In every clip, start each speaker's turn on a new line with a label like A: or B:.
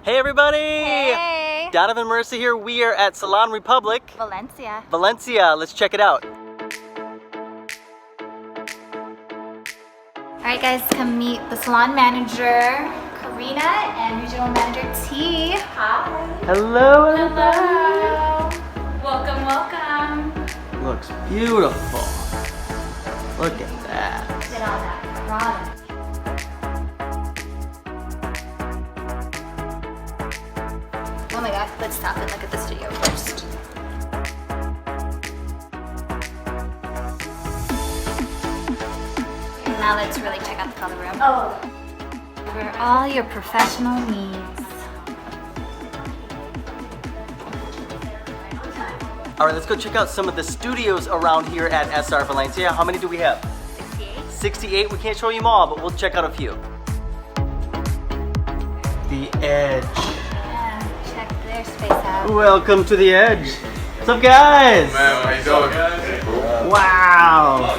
A: Hey everybody!
B: Hey!
A: Donovan and Marissa here. We are at Salon Republic.
B: Valencia.
A: Valencia, let's check it out.
B: Alright guys, come meet the salon manager, Karina, and regional manager T. Hi.
A: Hello, everybody.
B: Hello. Welcome, welcome.
A: Looks beautiful. Look at that.
B: Look at all that product. Oh my god, let's stop and look at the studio first. And now let's really check out the color room. Oh. For all your professional needs.
A: All right, let's go check out some of the studios around here at SR Valencia. How many do we have?
B: 68.
A: 68. We can't show you them all, but we'll check out a few. The Edge.
B: Yeah, check their space out.
A: Welcome to the Edge. What's up, guys?
C: Man, how you doing, guys?
A: Wow.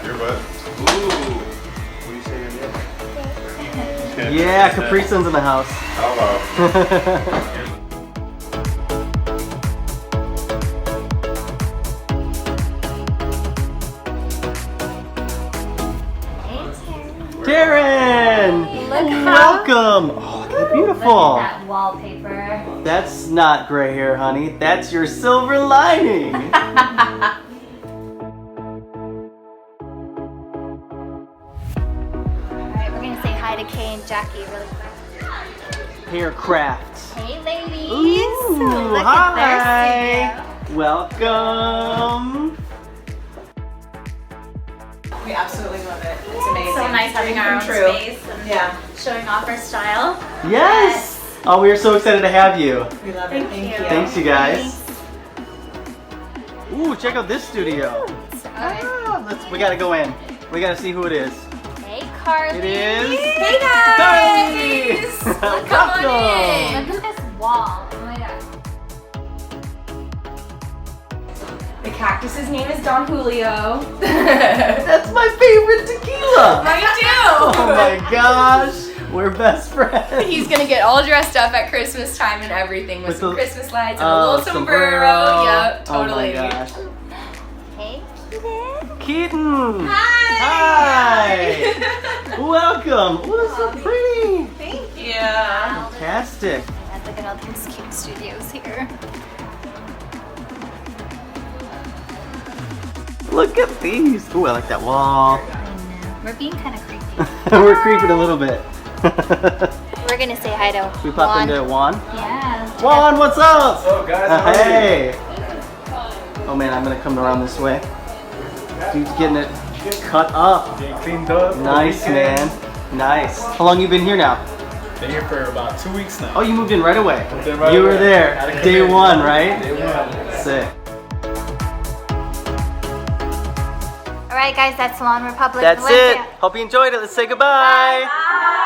C: Your butt. Ooh. What do you say your name?
A: Yeah, Capri Sun's in the house.
C: Hello.
A: Taryn!
B: Look how-
A: Welcome! Oh, look at that beautiful!
B: Look at that wallpaper.
A: That's not gray hair, honey. That's your silver lining!
B: Alright, we're gonna say hi to Kay and Jackie really quick.
A: Hair crafts.
B: Hey ladies!
A: Ooh,
B: Look
A: hi!
B: at their studio.
A: Welcome!
D: We absolutely love it. It's amazing.
B: So nice having our own
D: Dream come
B: space and
D: Yeah,
B: showing off our style.
A: Yes! Oh, we are so excited to have you.
D: we love it. Thank you.
A: Thanks, you guys. Ooh, check out this studio.
B: Alright.
A: We gotta go in. We gotta see who it is.
B: Hey Carly!
A: It is...
B: Hey guys!
A: Carly!
B: Come on in! Look at this wall. Oh my god.
D: The cactus's name is Don Julio.
A: That's my favorite tequila!
D: Mine
A: Oh
D: too.
A: my gosh! We're best friends!
D: He's gonna get all dressed up at Christmas time and everything with some
A: the-
D: Christmas lights and a little sombrero. Yep, totally.
A: Oh my gosh.
B: Hey Keaton!
A: Keaton!
D: Hi.
A: Hi! Welcome! Ooh, so pretty!
D: Thank you.
A: Fantastic!
B: And look at all these cute studios here.
A: Look at these! Ooh, I like that wall.
B: I know. We're being kind of creepy.
A: We're creeping a little bit.
B: We're gonna say hi to
A: We pop
B: Juan.
A: into Juan.
B: Yeah. let's check
A: Juan, what's up?
C: What's up, guys? How are you?
A: Hey! Oh man, I'm gonna come around this way. Dude's getting it cut up.
E: Getting cleaned up.
A: Nice, man. Nice. How long you been here now?
E: Been here for about 2 weeks now.
A: Oh, you moved in right away.
E: Moved in right
A: You were
E: away.
A: there.
E: Had to come
A: Day
E: in.
A: one, right?
E: Day one.
A: Sick.
B: Alright guys, that's Salon Republic.
A: That's
B: Valencia.
A: it. Hope you enjoyed it. Let's say goodbye.
B: Bye.